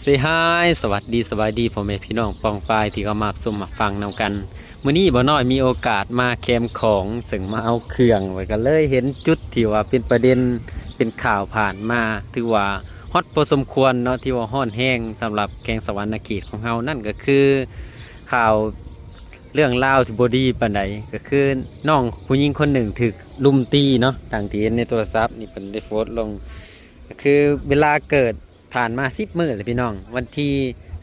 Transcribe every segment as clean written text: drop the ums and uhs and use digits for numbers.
เซฮายสวัสดีสบายดีพ่อแม่พี่น้องปองปายที่เขามาชมมาฟังนำกันมื้อนี้บ่น้อยมีโอกาสมาแคมป์ของซึ่งมาเอาเครื่องไว้ก็เลยเห็นจุดที่ว่าเป็นประเด็นเป็นข่าวผ่านมาถือว่าฮอตพอสมควรเนาะที่ว่าฮ้อนแห้งสำหรับแกงสวรรณเขตของเฮานั่นก็คือข่าวเรื่องราวที่บ่ดีปานใดก็คือน้องผู้หญิงคนหนึ่งถูกลุมตีเนาะทางที่เห็นในโทรศัพท์นี่เพิ่นได้โพสต์ลงก็คือเวลาเกิดผ่านมา10มื้อเลยพี่น้องวันที่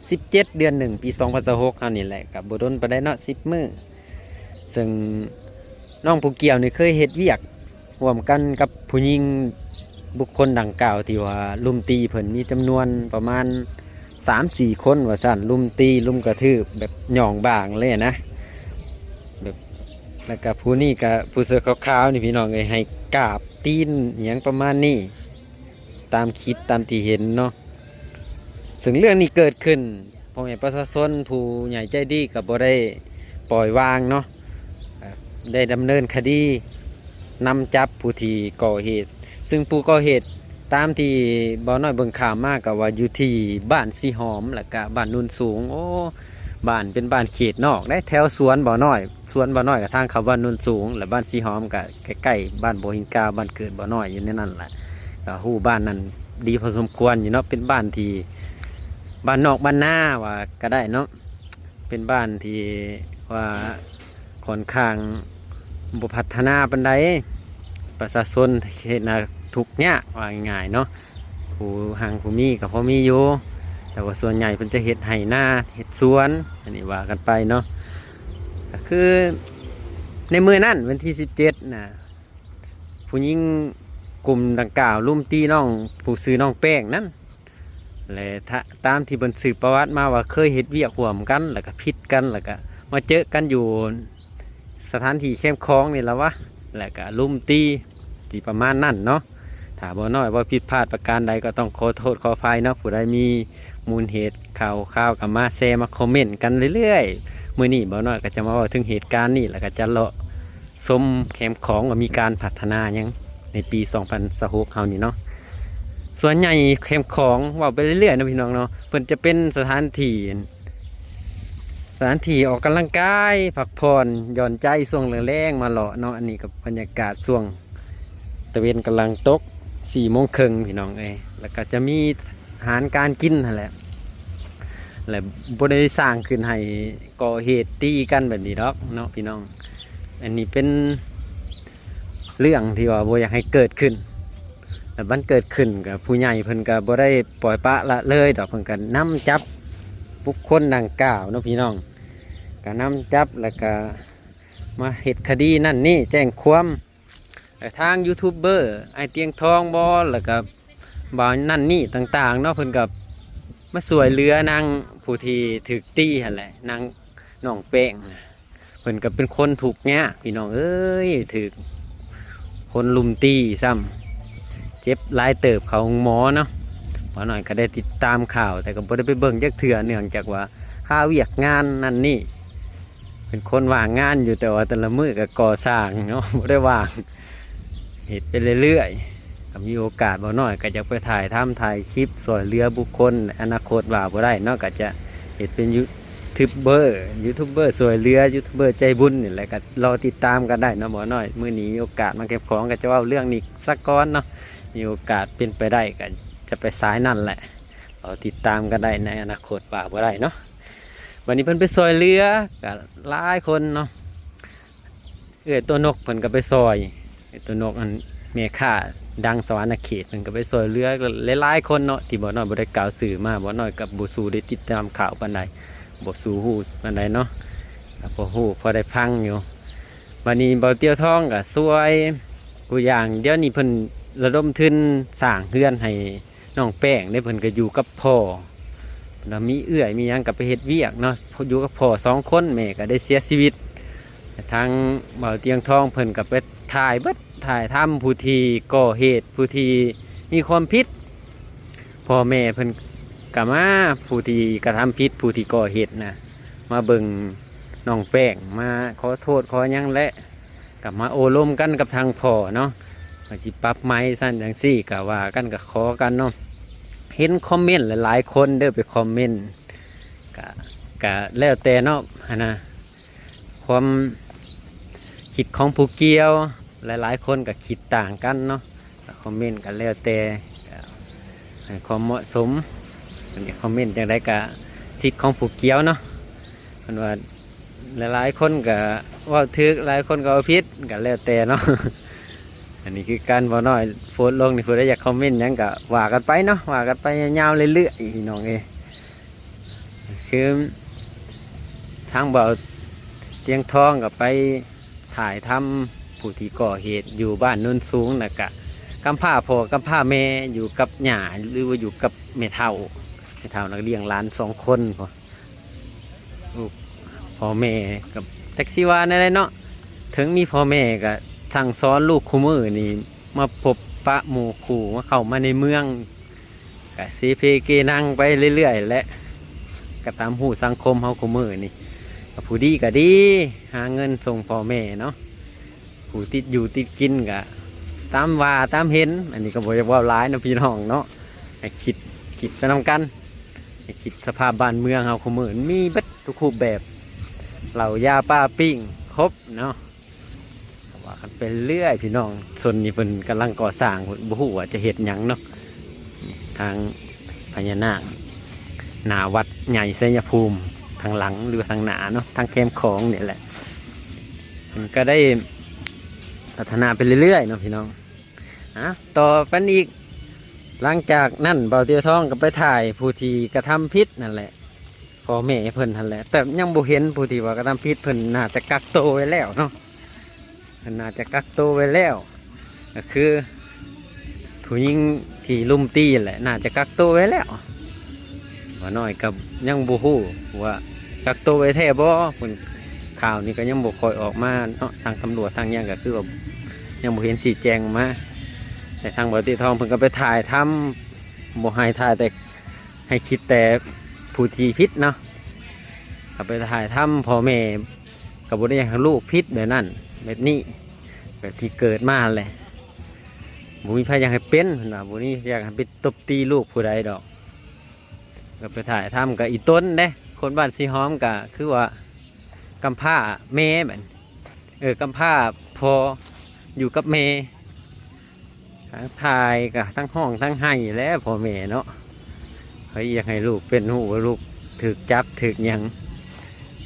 17เดือน1ปี2026เอานี่แหละกับบ่ดนปานใดเนาะ10มื้อซึ่งน้องผู้เกี่ยวนี่เคยเฮ็ดเวียกร่วมกันกับผู้หญิงบุคคลดังกล่าวที่ว่าลุมตีเพิ่นมีจำนวนประมาณ 3-4 คนว่าซั่นลุมตีลุมกระทืบแบบหย่องบ่างเลยนะแบบแล้วก็ผู้นี้ก็ผู้เสื้อขาวๆนี่พี่น้องเอ้ยให้กราบตีนอหยังประมาณนี้ตามคลิปตามที่เห็นเนาะซึ่งเรื่องนี้เกิดขึ้นพ่อแม่ประชาชนผู้ใหญ่ใจดีก็บ่ได้ปล่อยวางเนาะได้ดำเนินคดีนำจับผู้ที่ก่อเหตุซึ่งผู้ก่อเหตุตามที่บ่น้อยเบิ่งข่าวมากก็ว่าอยู่ที่บ้านสีหอมแล้วก็บ้านนุ่นสูงโอ้บ้านเป็นบ้านเขตนอกได้แถวสวนบ่น้อยสวนบ่น้อยกับทางเขาบ้านนุ่นสูงและบ้านสีหอมก็ใกล้ๆบ้านโบหินกาบ้านเกิดบ่น้อยอยู่ในนั้นแหละก็ฮู้บ้านนั้นดีพอสมควรอยู่เนาะเป็นบ้านที่บ้านนอกบ้านหน้าว่าก็ได้เนาะเป็นบ้านที่ว่าค่อนข้างบ่พัฒนาปานใดประชาชนเฮ็ดนาทุกข์ยากว่าง่ายๆเนาะผู้ห่างผู้มีก็พอมีอยู่แต่ว่าส่วนใหญ่เพิ่นจะเฮ็ดไร่นาเฮ็ดสวนอันนี้ว่ากันไปเนาะก็คือในมื้อนั้นวันที่17น่ะผู้หญิงกลุ่มดังกล่าวรุมตีน้องผู้ซื้อน้องแป้งนั้นและตามที่เพิ่นสืบประวัติมาว่าเคยเฮ็ดเวียกร่วมกันแล้วก็ผิดกันแล้วก็มาเจอกันอยู่สถานที่แคมป์คลองนี่ล่ะวะแล้วก็รุมตีที่ประมาณนั้นเนาะถ้าบ่น้อยว่าผิดพลาดประการใดก็ต้องขอโทษขออภัยเนาะผู้ใดมีมูลเหตุข่าวก็มาแชร์มาคอมเมนต์กันเรื่อยๆมื้อนี้บ่น้อยก็จะมาเว้าถึงเหตุการณ์นี้แล้วก็จะเลาะชมแคมป์ของว่ามีการพัฒนาหยังในปี2026เฮานี่เนาะส่วนใหญ่แคมป์ของเว้าไปเรื่อยๆนะพี่น้องเนาะเพิ่นจะเป็นสถานที่ออกกำลังกายพักผ่อนหย่อนใจช่วงแรงๆมาเลาะเนาะอันนี้กับบรรยากาศช่วงตะเวนกำลังตก4:30พี่น้องแล้วก็จะมีอาหารการกินนั่นแหละและบ่ได้สร้างขึ้นให้ก่อเหตุตีกันแบบนี้ดอกเนาะพี่น้องอันนี้เป็นเรื่องที่ว่าบ่อยากให้เกิดขึ้นแต่มันเกิดขึ้นกับผู้ใหญ่เพิ่นก็บ่ได้ปล่อยปละละเลยดอกเพิ่นก็นำจับบุคคลดังกล่าวเนาะพี่น้องก็นำจับแล้วก็มาเฮ็ดคดีนั่นนี่แจ้งความทางยูทูบเบอร์ไอเตียงทองบอลแล้วก็บ่าวนั่นนี่ต่างๆเนาะเพิ่นกับมาสวยเรือนางผู้ที่ถูกตีหั่นแหละนางน้องแป้งเพิ่นก็เป็นคนถูกเงี้ยพี่น้องเอ้ยถูกคนลุมตีซ้ำเจ็บหลายเติบเขาหมอเนาะพอหน่อยก็ได้ติดตามข่าวแต่ก็บ่ได้ไปเบิ่งจักเทื่อเนื่องจากว่าข้าเวียกงานนั่นนี่เป็นคนว่างงานอยู่แต่ว่าแต่ละมื้อก็ก่อสร้างเนาะบ่ได้ว่างเห็ดไปเรื่อยๆมีโอกาสบ่น้อยก็จะไปถ่ายคลิปสวยเรือบุคคลอนาคตว่าบ่ได้เนาะก็จะเห็ดเป็นยูทูบเบอร์สวยเรือยูทูบเบอร์ใจบุญนี่แหละก็รอติดตามกันได้เนาะบ่น้อยมื้อนี้มีโอกาสมาเก็บของก็จะว่าเรื่องนี้สักก้อนเนาะมีโอกาสเป็นไปได้ก็จะไปสายนั่นแหละเราติดตามกันได้ในอนาคตว่าบ่ได้เนาะวันนี้เพิ่นไปซอยเรือก็หลายคนเนาะตัวนกเพิ่นก็ไปซอยตัวนกอันเมฆาดังสวรรค์เขตมันก็ไปซอยเรือหลายๆคนเนาะที่บ่น้อยบ่ได้กล่าวสื่อมาบ่น้อยกับบ่สู้ได้ติดตามข่าวปานใดบ่สู้ฮู้ปานใดเนาะพอฮู้พอได้พังอยู่วันนี้เบาเตี้ยวทองก็สวยกูอย่างเดี๋ยวนี้เพิ่นระดมทุนสร้างเรือนให้น้องแป้งได้เพิ่นก็อยู่กับพ่อแล้วมีเอื้อยมีหยังก็ไปเฮ็ดเวียกเนาะอยู่กับพ่อ2คนแม่ก็ได้เสียชีวิตทางเบาเตียงทองเพิ่นก็ไปถ่ายทำผู้ที่ก่อเหตุผู้ที่มีความผิดพ่อแม่เพิ่นก็มาผู้ที่กระทำผิดผู้ที่ก่อเหตุนะมาเบิ่งน้องแป้งมาขอโทษขอหยังและกับมาโอลมกันกับทางพ่อเนาะมาสิปรับไม้สั้นจังซี่ก็ว่ากันก็ขอกันเนาะ เห็นคอมเมนต์หลายๆคนเด้อไปคอมเมนต์กะแล้วแต่เนาะหั้นนะความคิดของผู้เกี่ยวหลายๆคนก็คิดต่างกันเนาะคอมเมนต์ก็แล้วแต่ก็ให้ความเหมาะสมอันนี้คอมเมนต์จังไดก็สิทธิ์ของผู้เกี่ยวเนาะเพิ่นว่าหลายๆคนก็เว่าถูกหลายคนก็ว่าผิดก็แล้วแต่เนาะ อันนี้คือการบ่น้อยโพสต์ลงนี่เพิ่นได้อยากคอมเมนต์หยังก็ว่ากันไปเนาะว่ากันไปยาวๆเรื่อยๆพี่น้องเอ้ยคือทางเบาเตียงทองก็ไปถ่ายทำผู้ที่ก่อเหตุอยู่บ้านโนนสูงน่ะกะกำพร้าพ่อกำพร้าแม่อยู่กับหย่าหรือว่าอยู่กับแม่เฒ่านักเลี้ยงหลาน2 คนพอลูกพ่อแม่กับแท็กซี่ว่านั่นแหละเนาะถึงมีพ่อแม่ก็สั่งสอนลูกคู่มือนี่มาพบปะหมู่คู่มาเข้ามาในเมืองก็ซีเพเกนั่งไปเรื่อยๆและก็ตามหูสังคมเฮาคู่มือนี่ผู้ดีก็ดีหาเงินส่งพ่อแม่เนาะผู้ติดอยู่ติดกินก็ตามว่าตามเห็นอันนี้ก็บ่อยากว่าร้ายนะพี่น้องเนาะให้คิดไปนำกันให้คิดสภาพบ้านเมืองเฮาคู่มือมีเบิดทุกรูปแบบเหล่ายาป้าปิ้งครบเนาะว่ากันไปเรื่อยพี่น้องส่วนนี้เพิ่นกำลังก่อสร้างบ่ฮู้ว่าจะเฮ็ดหยังเนาะทางพญานาคหน้าวัดใหญ่ชัยภูมิทางหลังหรือทางหน้าเนาะทางแคมป์ของนี่แหละมันก็ได้พัฒนาไปเรื่อยๆเนาะพี่น้องต่อไปอีกหลังจากนั้นเบาเตียวทองก็ไปถ่ายผู้ที่กระทำผิดนั่นแหละพ่อแม่เพิ่นนั่นแหละแต่ยังบ่เห็นผู้ที่ว่ากระทำผิดเพิ่นน่าจะกักตัวไว้แล้วเนาะเพิ่นน่าจะกักตัวไว้แล้วก็คือผู้หญิงที่ลุมตีแหละน่าจะกักตัวไว้แล้วว่าน้อยกับยังบ่ฮู้ว่ากักตัวไว้แท้บ่เพิ่นข่าวนี้ก็ยังบ่ค่อยออกมาเนาะทางตำรวจทางหยังก็คือว่ายังบ่เห็นชี้แจงมาแต่ทางบ่าวตีทองเพิ่นก็ไปถ่ายทำบ่ให้ถ่ายแต่ให้คิดแต่ผู้ที่ผิดเนาะก็ไปถ่ายทำพ่อแม่ก็บ่ได้อยากให้ลูกผิดแบบนั้นแบบนี้แบบที่เกิดมาแหละบ่มีใครอยากให้เป็นเพิ่นว่าบ่มีอยากให้ไปตบตีลูกผู้ใดดอกก็ไปถ่ายทำกับอีต้นเด้คนบ้านสีหอมก็คือว่ากำพร้าแม่แบบกำพร้าพออยู่กับแม่ถ่ายกับทั้งห้องทั้งให้แล้วพ่อแม่เนาะเขาอยากให้ลูกเป็นหูลูกถึกจับถึกหยัง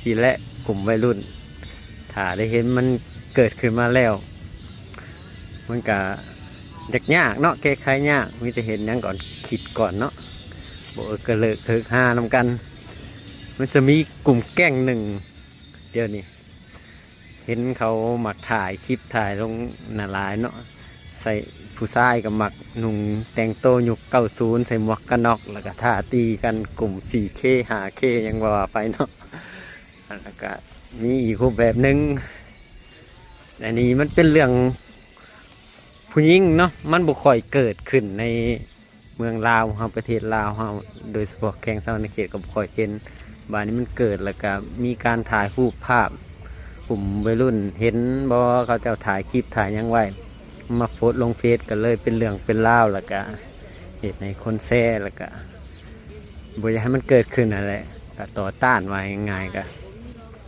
สิและกลุ่มวัยรุ่นถ้าได้เห็นมันเกิดขึ้นมาแล้วมันก็ยากเนาะแก้ไขยากมีแต่เห็นหยังก่อนคิดก่อนเนาะบอกกระเลิกเถิกห้านำกันมันจะมีกลุ่มแก๊งหนึ่งเดี๋ยวนี้เห็นเขาหมักถ่ายคลิปถ่ายลงหน้าลายเนาะใส่ผู้ชายกับหมักนุ่งแต่งโตยุค90ใส่หมวกกันน็อกแล้วก็ท่าตีกันกลุ่ม 4K 5K ยังว่าไปเนาะแล้วก็มีอีกรูปแบบหนึ่งอันนี้มันเป็นเรื่องผู้หญิงเนาะมันบุค่อยเกิดขึ้นในเมืองลาวเฮาประเทศลาวเฮาโดยเฉพาะแข้งเซาในเขตก็บ่ค่อยเห็นบ้านนี้มันเกิดแล้วก็มีการถ่ายรูปภาพกลุ่มวัยรุ่นเห็นบ่เขาเจ้าถ่ายคลิปถ่ายยังไว้มาโพสต์ลงเฟซกันเลยเป็นเรื่องเป็นราวแล้วก็เหตุในคนแซ่แล้วก็บ่อยากให้มันเกิดขึ้นอะไรก็ต่อต้านไว้ง่ายๆก็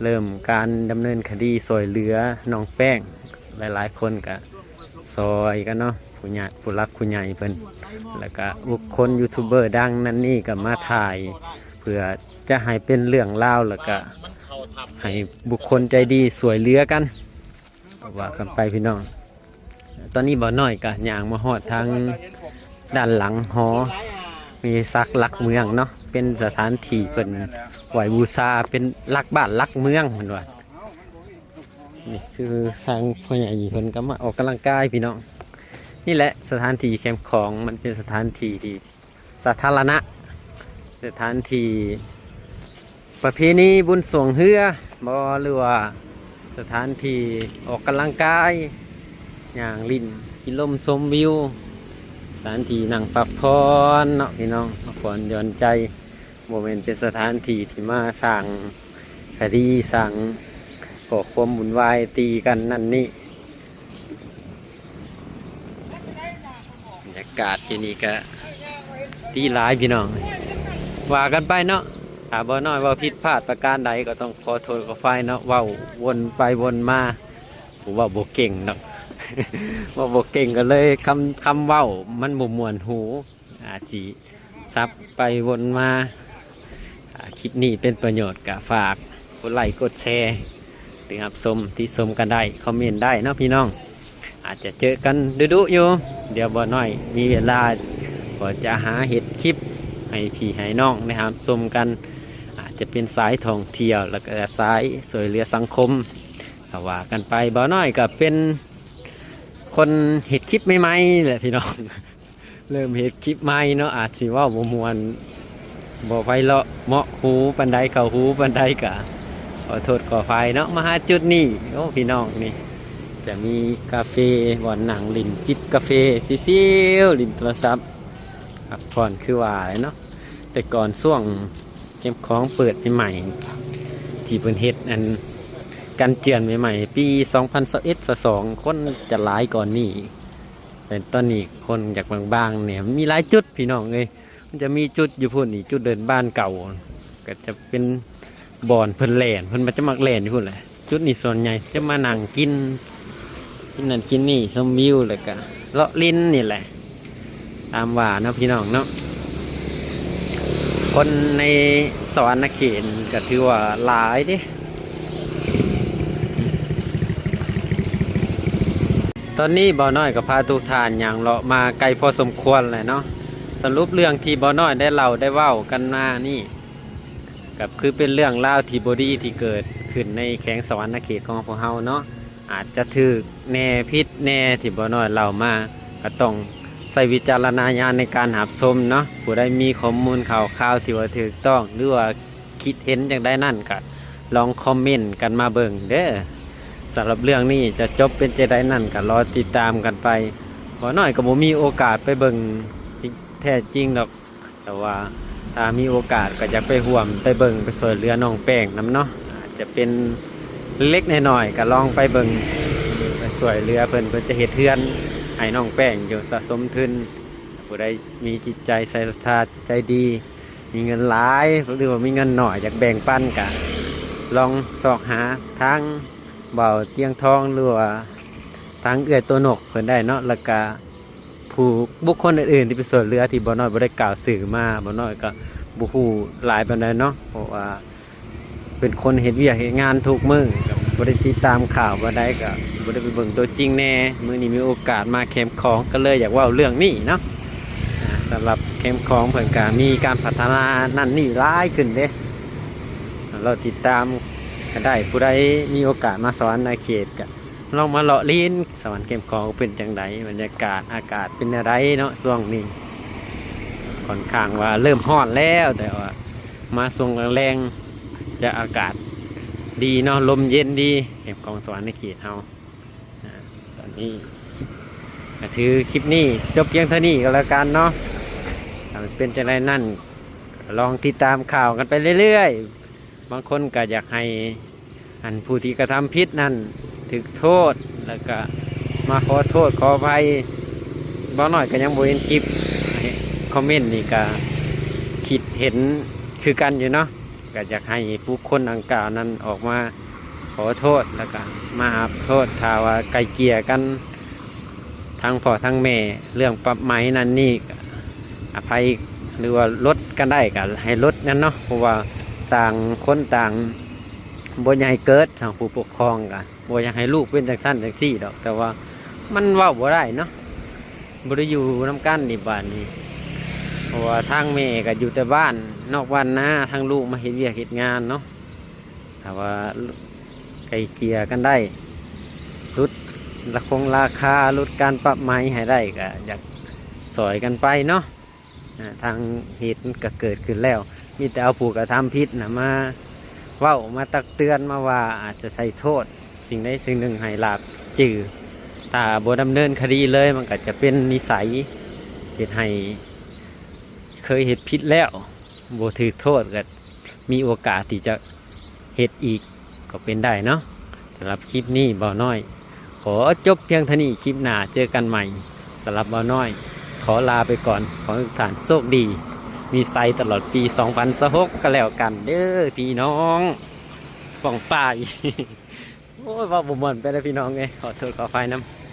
เริ่มการดำเนินคดีซอยเหลือน้องแป้งหลายๆคนก็ซอยกันเนาะผู้ใหญ่ผู้รักผู้ใหญ่เพิ่นแล้วก็บุคคลยูทูบเบอร์ดังนั่นนี่ก็มาถ่ายเพื่อจะให้เป็นเรื่องราวแล้วก็ให้บุคคลใจดีสวยเหลือกันว่ากันไปพี่น้องตอนนี้บ่น้อยก็ย่างมาฮอดทางด้านหลังหอมีซักลักเมืองเนาะเป็นสถานที่เป็นไหวบูชาเป็นลักบ้านลักเมืองเหมือนว่านี่คือทางพ่อใหญ่เพิ่นก็มาออกกำลังกายพี่น้องนี่แหละสถานที่แคมป์ของมันเป็นสถานที่ที่สาธารณะสถานที่ประเพณีบุญสวงเฮือบ่หรือว่าสถานที่ออกกำลังกายอย่างลิ้นกินลมชมวิวสถานที่นั่งพักผ่อนเนาะพี่น้องพักผ่อนหย่อนใจโมเมนต์เป็นสถานที่ที่มาสร้างคดีสร้างก่อความวุ่นวายตีกันนั่นนี่บรรยากาศที่นี่ก็ ดีหลายพี่น้องว่ากันไปเนาะถ้าบ่น้อยว่าผิดพลาดประการใดก็ต้องขอโทษขอไฟเนาะเว้าวนไปวนมาผมว่าบ่เก่งเนาะ ว่าบ่เก่งก็เลยคำเว้ามันบ่ม่วนหูอาจสิซับไปวนมาคลิปนี้เป็นประโยชน์ก็ฝากกดไลค์กดแชร์หรือรับชมที่ชมกันได้คอมเมนต์ได้เนาะพี่น้องอาจจะเจอกันดุๆอยู่เดี๋ยวบ่น้อยมีเวลาก็จะหาเห็ดคลิปให้พี่ให้น้องนะครับชมกันอาจจะเป็นสายท่องเที่ยวแล้วก็สายสวยเหลือสังคมก็ว่ากันไปบ่น้อยก็เป็นคนเห็ดคลิปใหม่ๆแหละพี่น้อง เริ่มเห็ดคลิปใหม่เนาะอาจสิว่าบ่ม่วนบ่ไพเราะเหมาะหูปานใดเข้าหูปานใดก็ขอโทษขออภัยเนาะมาหาจุดนี้โอ้พี่น้องนี่จะมีกาแฟบ่อนหนังลินจิบกาแฟซิวๆลินโทรศัพท์พักผ่อนคือว่าเนาะแต่ก่อนช่วงเก็บของเปิดใหม่ๆที่เพิ่นเฮ็ดอันกันเจือนใหม่ๆปี2021-22คนจะหลายก่อนนี้แต่ตอนนี้คนจากบางๆเนี่ยมีหลายจุดพี่น้องเอ้ยมันจะมีจุดอยู่พุ่นนี่จุดเดินบ้านเก่าก็จะเป็นบ่อนเพิ่นแล่นเพิ่นมาจะมักแล่นอยู่พุ่นแหละจุดนี้ส่วนใหญ่จะมานั่งกินนั่นกินนี่ชมวิวแล้วก็เลาะลิ้นนี่แหละตามว่าเนาะพี่น้องเนาะคนในสวรรค์เขตก็ถือว่าหลายเด้ตอนนี้บ่อน้อยกับพาทุกท่านอย่างเลาะมาไกลพอสมควรเลยเนาะสรุปเรื่องที่บ่อน้อยได้เล่าได้เว้ากันมานี่กับคือเป็นเรื่องเล่าวที่บดีที่เกิดขึ้นในแข้งสวรรค์เขตของพวกเฮาเนาะอาจจะถือแน่พิษแน่ที่บ่อน้อยเล่ามาก็ต้องใส่วิจารณญาณในการหาชมเนาะผู้ใดมีข้อมูลข่าวที่ว่าถูกต้องหรือว่าคิดเห็นอย่างใดนั่นก็ลองคอมเมนต์กันมาเบิ่งเด้อสำหรับเรื่องนี้จะจบเป็นใจใดนั่นก็รอติดตามกันไปขอหน่อยก็บ่มีโอกาสไปเบิ่งแท้จริงดอกแต่ว่าถ้ามีโอกาสก็จะไปห่วมไปเบิ่งไปสวยเรือน้องแป้งน้ำเนาะอาจจะเป็นเล็กๆน้อยๆก็ลองไปเบิ่งไปสวยเรือเพิ่นจะเฮ็ดเฮือนให้น้องแป้งอยู่สะสมทุนผู้ใดมีจิตใจใส่ศรัทธาจิตใจดีมีเงินหลายหรือว่ามีเงินหน่อยอยากแบ่งปันกันลองสอกหาทางเบาเตียงทองหรือว่าทางเอื้อยตัวนกเพิ่นได้เนาะแล้วก็ผู้บุคคลอื่นๆที่ไปสวนเรือที่บ่น้อยบ่ได้กล่าวสื่อมาบ่น้อยก็บ่ฮู้หลายปานใดเนาะเพราะว่าเป็นคนเฮ็ดเวียกเฮ็ดงานทุกมื้อก็บ่ได้ติดตามข่าวบ่ได้ก็บ่ได้ไปเบิ่งตัวจริงแน่มื้อนี้มีโอกาสมาแคมป์ของก็เลยอยากเว้าเรื่องนี้เนาะสำหรับแคมป์ของเพิ่นก็มีการพัฒนานั่นนี่หลายขึ้นเด้เราติดตามก็ได้ผู้ใดมีโอกาสมาสอนในเขตก็ลองมาเลาะลิ้นสวรรค์แคมป์ของเป็นจังไดบรรยากาศอากาศเป็นอะไรเนาะช่วงนี้ค่อนข้างว่าเริ่มร้อนแล้วแต่ว่ามาช่วงแรงๆจะอากาศดีเนาะลมเย็นดีแคมป์ของสวรรค์ในเขตเฮาตอนนี้ก็ถือคลิปนี้จบเพียงเท่านี้ก็แล้วกันเนาะถ้ามันเป็นจังไดนั่นลองติดตามข่าวกันไปเรื่อยๆบางคนก็อยากให้อันผู้ที่กระทำผิดนั่นถึกโทษแล้วก็มาขอโทษขออภัยบ่หน่อยก็ยังบ่เห็นคลิปคอมเมนต์นี่ก็คิดเห็นคือกันอยู่เนาะก็อยากให้ผู้คนดังกล่าวนั้นออกมาขอโทษแล้วก็มาอาบโทษถ้าว่าไกลเกลี่ยกันทั้งพ่อทั้งแม่เรื่องปรับไหมนั่นนี่อภัยหรือว่าลดกันได้ก็ให้ลดนั่นเนาะเพราะว่าต่างคนต่างบ่อยากให้เกิดทางผู้ปกครองกันบ่อยากให้ลูกเป็นจังซั่นจังซี่ดอกแต่ว่ามันเว้าบ่ได้เนาะบ่ได้อยู่นำกันนี่บ้านนี้เพราะว่าทางแม่ก็อยู่แต่บ้านนอกบ้านนะทางลูกมาเฮ็ดเวียกเฮ็ดงานเนาะถ้าว่าไกลเกลี่ยกันได้ลดราคาลดการปรับไหมให้ได้ก็อยากสอยกันไปเนาะทางเหตุก็เกิดขึ้นแล้วมีแต่เอาผู้กระทำผิดนะมาเว้ามาตักเตือนมาว่าอาจจะใส่โทษสิ่งใดสิ่งหนึ่งให้ลาบจือถ้าบ่ดำเนินคดีเลยมันก็จะเป็นนิสัยเหตุให้เคยเหตุผิดแล้วบ่ถือโทษก็มีโอกาสที่จะเหตุอีกก็เป็นได้เนาะสำหรับคลิปนี้บ่น้อยขอจบเพียงเท่านี้คลิปหน้าเจอกันใหม่สำหรับบ่น้อย ขอลาไปก่อน ขอให้ทุกท่านโชคดี มีไซตลอดปี2026ก็แล้วกันเด้อพี่น้องป่องป่าย โอ้ยว่าบ่ม่วนไปแล้วพี่น้องเอ้ยขอโทษขออภัยนำ